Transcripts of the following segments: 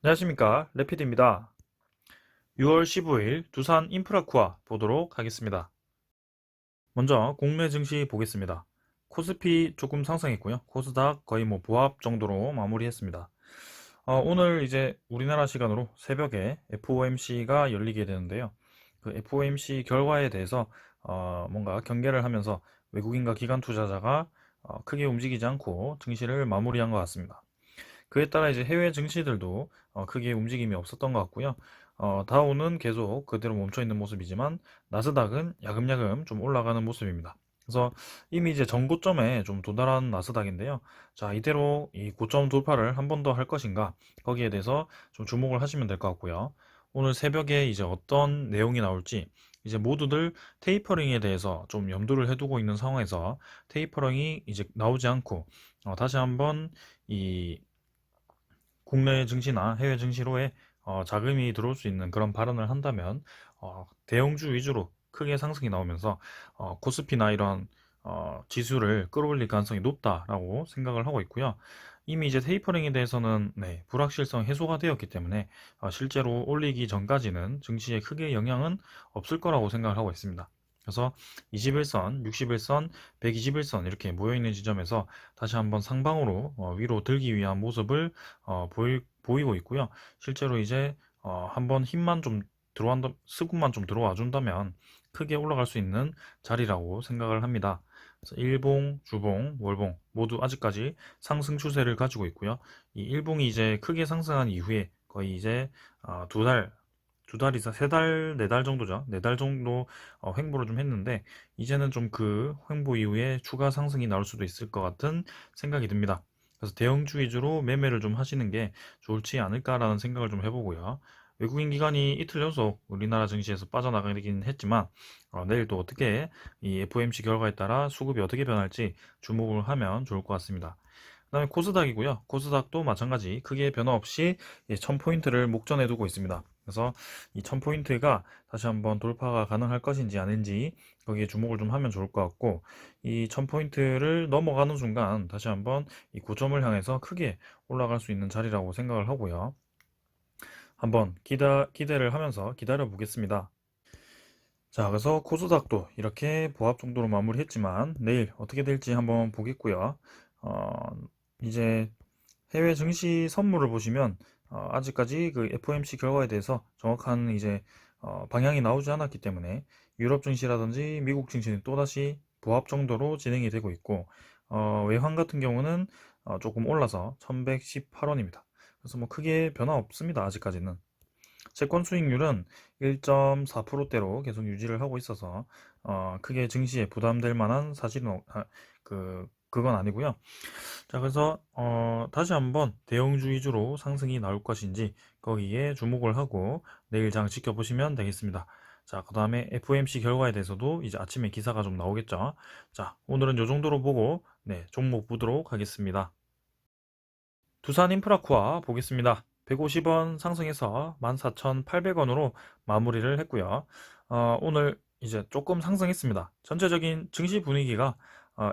안녕하십니까, 레피드입니다. 6월 15일 두산 인프라쿠아 보도록 하겠습니다. 먼저 국내 증시 보겠습니다. 코스피 조금 상승했고요. 코스닥 거의 보합 정도로 마무리했습니다. 오늘 이제 우리나라 시간으로 새벽에 FOMC가 열리게 되는데요. 그 FOMC 결과에 대해서 뭔가 경계를 하면서 외국인과 기관 투자자가 크게 움직이지 않고 증시를 마무리한 것 같습니다. 그에 따라 이제 해외 증시들도 크게 움직임이 없었던 것 같고요. 다우는 계속 그대로 멈춰 있는 모습이지만 나스닥은 야금야금 좀 올라가는 모습입니다. 그래서 이미 이제 전고점에 좀 도달한 나스닥인데요. 자, 이대로 이 고점 돌파를 한 번 더 할 것인가? 거기에 대해서 좀 주목을 하시면 될 것 같고요. 오늘 새벽에 이제 어떤 내용이 나올지 이제 모두들 테이퍼링에 대해서 좀 염두를 해두고 있는 상황에서 테이퍼링이 이제 나오지 않고 다시 한번 이 국내 증시나 해외 증시로에 자금이 들어올 수 있는 그런 발언을 한다면 대형주 위주로 크게 상승이 나오면서 코스피나 이런 지수를 끌어올릴 가능성이 높다라고 생각을 하고 있고요. 이미 이제 테이퍼링에 대해서는 네, 불확실성 해소가 되었기 때문에 실제로 올리기 전까지는 증시에 크게 영향은 없을 거라고 생각을 하고 있습니다. 그래서 21선, 61선, 121선 이렇게 모여있는 지점에서 다시 한번 상방으로 위로 들기 위한 모습을 보이고 있고요. 실제로 이제 한번 힘만 좀 들어간다, 수급만 좀 들어와 준다면 크게 올라갈 수 있는 자리라고 생각을 합니다. 그래서 일봉, 주봉, 월봉 모두 아직까지 상승 추세를 가지고 있고요. 이 일봉이 이제 크게 상승한 이후에 거의 이제 두 달 이상, 세 달, 네 달 정도죠. 네 달 정도 횡보를 좀 했는데 이제는 좀 그 횡보 이후에 추가 상승이 나올 수도 있을 것 같은 생각이 듭니다. 그래서 대형주 위주로 매매를 좀 하시는 게 좋지 않을까라는 생각을 좀 해보고요. 외국인 기관이 이틀 연속 우리나라 증시에서 빠져나가긴 했지만 내일 또 어떻게 이 FOMC 결과에 따라 수급이 어떻게 변할지 주목을 하면 좋을 것 같습니다. 그 다음에 코스닥이고요. 코스닥도 마찬가지 크게 변화 없이 1000포인트를 목전에 두고 있습니다. 그래서 이 1000포인트가 다시 한번 돌파가 가능할 것인지 아닌지 거기에 주목을 좀 하면 좋을 것 같고 이 1000포인트를 넘어가는 순간 다시 한번 이 고점을 향해서 크게 올라갈 수 있는 자리라고 생각을 하고요. 한번 기대를 하면서 기다려 보겠습니다. 자, 그래서 코스닥도 이렇게 보합 정도로 마무리했지만 내일 어떻게 될지 한번 보겠고요. 어, 이제 해외 증시 선물을 보시면 아직까지 그 FOMC 결과에 대해서 정확한 이제 방향이 나오지 않았기 때문에 유럽 증시라든지 미국 증시는 또다시 보합 정도로 진행이 되고 있고 외환 같은 경우는 조금 올라서 1118원입니다. 그래서 뭐 크게 변화 없습니다. 아직까지는. 채권 수익률은 1.4%대로 계속 유지를 하고 있어서 크게 증시에 부담될 만한 사실은 그건 아니고요. 자, 그래서 다시 한번 대형주 위주로 상승이 나올 것인지 거기에 주목을 하고 내일 장 지켜보시면 되겠습니다. 자, 그 다음에 FOMC 결과에 대해서도 이제 아침에 기사가 좀 나오겠죠. 자, 오늘은 이 정도로 보고 네, 종목 보도록 하겠습니다. 두산인프라코아 보겠습니다. 150원 상승해서 14,800원으로 마무리를 했고요. 오늘 이제 조금 상승했습니다. 전체적인 증시 분위기가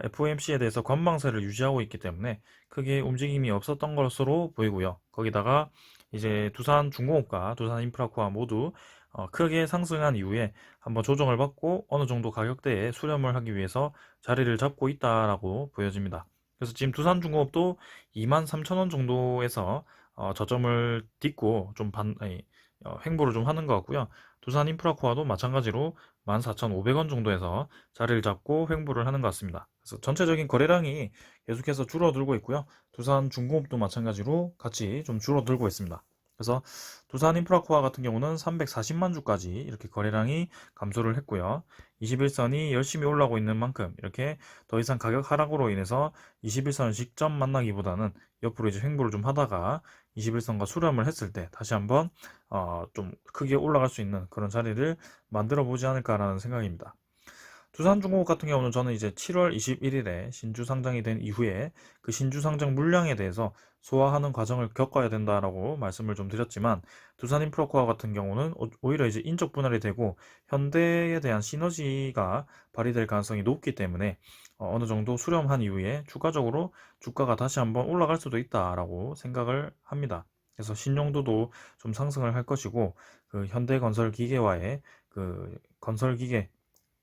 FOMC에 대해서 관망세를 유지하고 있기 때문에 크게 움직임이 없었던 것으로 보이고요. 거기다가 이제 두산중공업과 두산인프라코아 모두 크게 상승한 이후에 한번 조정을 받고 어느 정도 가격대에 수렴을 하기 위해서 자리를 잡고 있다라고 보여집니다. 그래서 지금 두산중공업도 23,000원 정도에서 저점을 딛고 좀 횡보를 좀 하는 것 같고요. 두산인프라코아도 마찬가지로 14,500원 정도에서 자리를 잡고 횡보를 하는 것 같습니다. 그래서 전체적인 거래량이 계속해서 줄어들고 있고요. 두산중공업도 마찬가지로 같이 좀 줄어들고 있습니다. 그래서 두산인프라코아 같은 경우는 340만 주까지 이렇게 거래량이 감소를 했고요. 21선이 열심히 올라오고 있는 만큼 이렇게 더 이상 가격 하락으로 인해서 21선을 직접 만나기보다는 옆으로 이제 횡보를 좀 하다가 21선과 수렴을 했을 때 다시 한번 좀 크게 올라갈 수 있는 그런 자리를 만들어 보지 않을까라는 생각입니다. 두산중공업 같은 경우는 저는 이제 7월 21일에 신주 상장이 된 이후에 그 신주 상장 물량에 대해서 소화하는 과정을 겪어야 된다라고 말씀을 좀 드렸지만 두산인프라코아 같은 경우는 오히려 이제 인적 분할이 되고 현대에 대한 시너지가 발휘될 가능성이 높기 때문에 어느 정도 수렴한 이후에 추가적으로 주가가 다시 한번 올라갈 수도 있다라고 생각을 합니다. 그래서 신용도도 좀 상승을 할 것이고, 그 현대건설기계와의 그 건설기계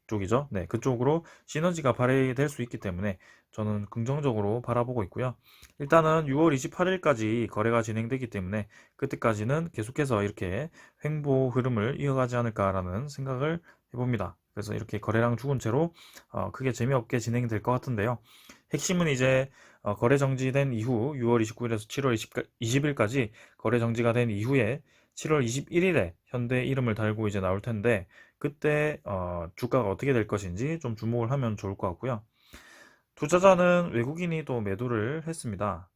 쪽이죠. 네, 그쪽으로 시너지가 발휘될 수 있기 때문에 저는 긍정적으로 바라보고 있고요. 일단은 6월 28일까지 거래가 진행되기 때문에 그때까지는 계속해서 이렇게 횡보 흐름을 이어가지 않을까라는 생각을 해봅니다. 그래서 이렇게 거래량 죽은 채로 크게 재미없게 진행될 것 같은데요. 핵심은 이제 거래 정지된 이후 6월 29일에서 7월 20일까지 거래 정지가 된 이후에 7월 21일에 현대 이름을 달고 이제 나올 텐데, 그때 주가가 어떻게 될 것인지 좀 주목을 하면 좋을 것 같고요. 투자자는 외국인이 또 매도를 했습니다.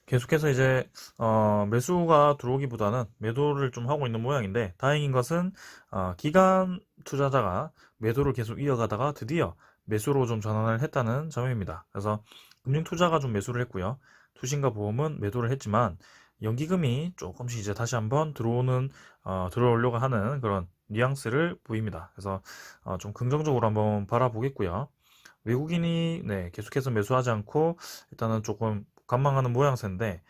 계속해서 이제 매수가 들어오기보다는 매도를 좀 하고 있는 모양인데, 다행인 것은 기관 투자자가 매도를 계속 이어가다가 드디어 매수로 좀 전환을 했다는 점입니다. 그래서 금융투자가 좀 매수를 했고요. 투신과 보험은 매도를 했지만 연기금이 조금씩 이제 다시 한번 들어오려고 하는 그런 뉘앙스를 보입니다. 그래서 좀 긍정적으로 한번 바라보겠고요. 외국인이 네, 계속해서 매수하지 않고 일단은 조금 관망하는 모양새인데,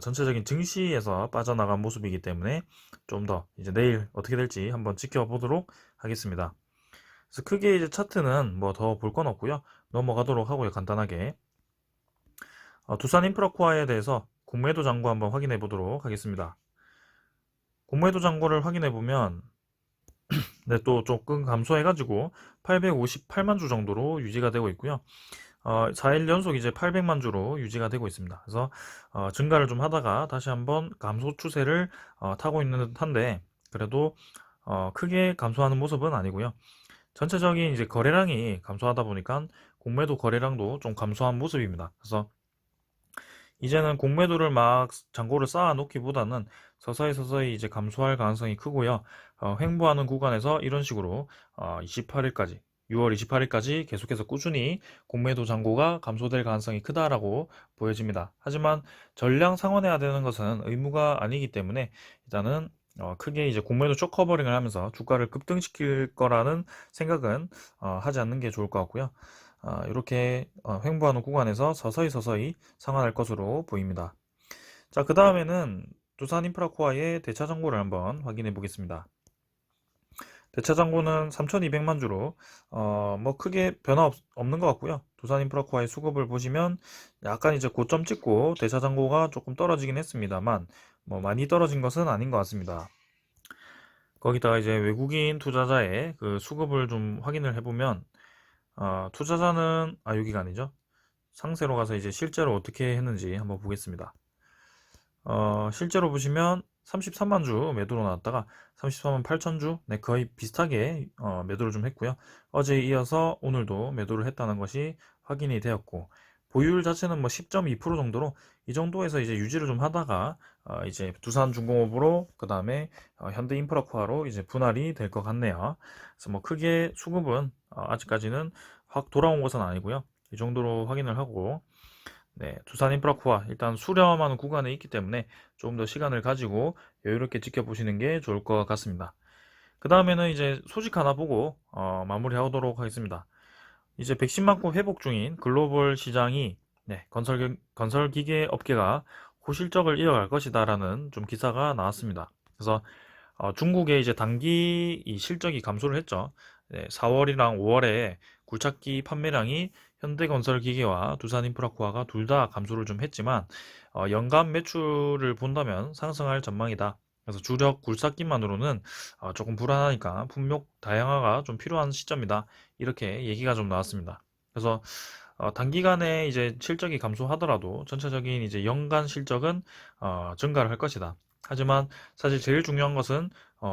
전체적인 증시에서 빠져나간 모습이기 때문에 좀 더 이제 내일 어떻게 될지 한번 지켜보도록 하겠습니다. 그래서 크게 이제 차트는 뭐 더 볼 건 없고요. 넘어가도록 하고요. 간단하게 두산 인프라코어에 대해서 공매도 잔고 한번 확인해 보도록 하겠습니다. 공매도 잔고를 확인해 보면 네, 또 조금 감소해가지고 858만 주 정도로 유지가 되고 있고요. 4일 연속 이제 800만 주로 유지가 되고 있습니다. 그래서 증가를 좀 하다가 다시 한번 감소 추세를 타고 있는 듯한데, 그래도 크게 감소하는 모습은 아니고요. 전체적인 이제 거래량이 감소하다 보니까 공매도 거래량도 좀 감소한 모습입니다. 그래서 이제는 공매도를 막 잔고를 쌓아 놓기보다는 서서히 서서히 이제 감소할 가능성이 크고요. 횡보하는 구간에서 이런 식으로 28일까지 6월 28일까지 계속해서 꾸준히 공매도 잔고가 감소될 가능성이 크다라고 보여집니다. 하지만 전량 상환해야 되는 것은 의무가 아니기 때문에 일단은 크게 이제 공매도 쇼커버링을 하면서 주가를 급등시킬 거라는 생각은 하지 않는 게 좋을 것 같고요. 이렇게 횡보하는 구간에서 서서히 서서히 상환할 것으로 보입니다. 자, 그 다음에는 두산인프라코아의 대차 잔고를 한번 확인해 보겠습니다. 대차 잔고는 3,200만 주로 뭐 크게 변화 없는 것 같고요. 두산인프라코아의 수급을 보시면 약간 이제 고점 찍고 대차 잔고가 조금 떨어지긴 했습니다만 뭐 많이 떨어진 것은 아닌 것 같습니다. 거기다가 이제 외국인 투자자의 그 수급을 좀 확인을 해보면 투자자는 여기가 아니죠. 상세로 가서 이제 실제로 어떻게 했는지 한번 보겠습니다. 실제로 보시면 33만 주 매도로 나왔다가 33만 8천 주, 네, 거의 비슷하게 매도를 좀 했고요. 어제에 이어서 오늘도 매도를 했다는 것이 확인이 되었고, 보유율 자체는 뭐 10.2% 정도로 이 정도에서 이제 유지를 좀 하다가 이제 두산중공업으로 그 다음에 현대인프라코아로 이제 분할이 될 것 같네요. 그래서 뭐 크게 수급은 아직까지는 확 돌아온 것은 아니고요. 이 정도로 확인을 하고, 네, 두산 인프라코아 일단 수렴하는 구간에 있기 때문에 조금 더 시간을 가지고 여유롭게 지켜보시는 게 좋을 것 같습니다. 그 다음에는 이제 소식 하나 보고 마무리하도록 하겠습니다. 이제 백신 맞고 회복 중인 글로벌 시장이 네, 건설기계 업계가 호실적을 이어갈 것이다라는 좀 기사가 나왔습니다. 그래서 중국의 이제 단기 이 실적이 감소를 했죠. 네, 4월이랑 5월에 굴착기 판매량이 현대건설기계와 두산인프라코아가 둘 다 감소를 좀 했지만 연간 매출을 본다면 상승할 전망이다. 그래서 주력 굴착기만으로는 조금 불안하니까 품목 다양화가 좀 필요한 시점이다. 이렇게 얘기가 좀 나왔습니다. 그래서 단기간에 이제 실적이 감소하더라도 전체적인 이제 연간 실적은 증가를 할 것이다. 하지만 사실 제일 중요한 것은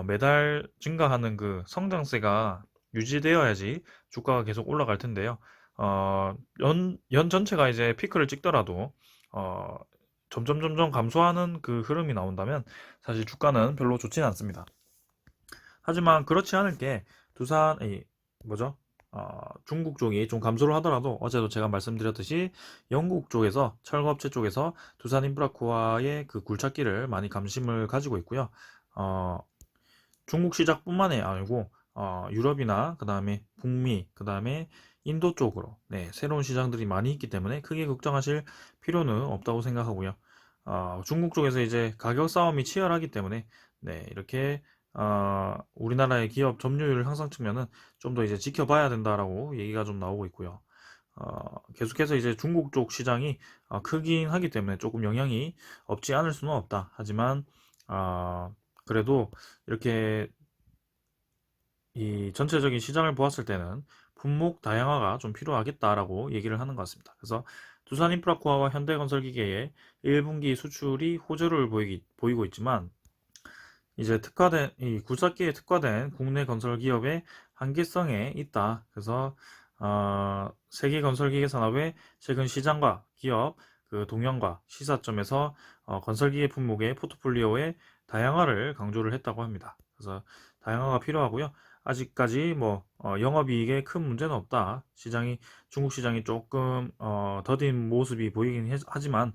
매달 증가하는 그 성장세가 유지되어야지 주가가 계속 올라갈 텐데요. 연 전체가 이제 피크를 찍더라도 점점 감소하는 그 흐름이 나온다면 사실 주가는 별로 좋지는 않습니다. 하지만 그렇지 않을 게 뭐죠? 중국 쪽이 좀 감소를 하더라도 어제도 제가 말씀드렸듯이 영국 쪽에서 철거업체 쪽에서 두산인프라코아의 그 굴착기를 많이 관심을 가지고 있고요. 어, 중국 시장뿐만이 아니고 유럽이나 그 다음에 북미, 그 다음에 인도 쪽으로 네, 새로운 시장들이 많이 있기 때문에 크게 걱정하실 필요는 없다고 생각하고요. 중국 쪽에서 이제 가격 싸움이 치열하기 때문에 네, 이렇게 우리나라의 기업 점유율 향상 측면은 좀 더 이제 지켜봐야 된다라고 얘기가 좀 나오고 있고요. 계속해서 이제 중국 쪽 시장이 크긴 하기 때문에 조금 영향이 없지 않을 수는 없다. 하지만 그래도 이렇게 이 전체적인 시장을 보았을 때는 품목 다양화가 좀 필요하겠다라고 얘기를 하는 것 같습니다. 그래서 두산인프라코아와 현대건설기계의 1분기 수출이 호조를 보이고 있지만 이제 특화된 이 굴삭기에 특화된 국내 건설 기업의 한계성에 있다. 그래서 세계 건설기계 산업의 최근 시장과 기업 그 동향과 시사점에서 건설기계 품목의 포트폴리오의 다양화를 강조를 했다고 합니다. 그래서 다양화가 필요하고요. 아직까지 뭐 영업이익에 큰 문제는 없다. 시장이 중국 시장이 조금 더딘 모습이 보이긴 하지만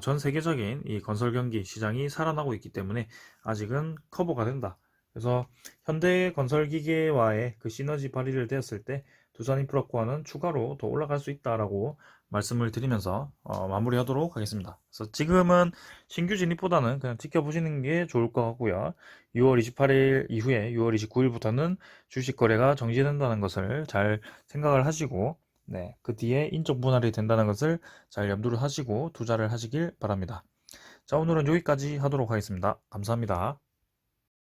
전 세계적인 이 건설 경기 시장이 살아나고 있기 때문에 아직은 커버가 된다. 그래서 현대건설기계와의 그 시너지 발휘를 되었을 때 두산인프라코아는 추가로 더 올라갈 수 있다라고 말씀을 드리면서 마무리하도록 하겠습니다. 그래서 지금은 신규 진입보다는 그냥 지켜보시는 게 좋을 것 같고요. 6월 28일 이후에 6월 29일부터는 주식 거래가 정지된다는 것을 잘 생각을 하시고 네, 그 뒤에 인적 분할이 된다는 것을 잘 염두를 하시고 투자를 하시길 바랍니다. 자, 오늘은 여기까지 하도록 하겠습니다. 감사합니다.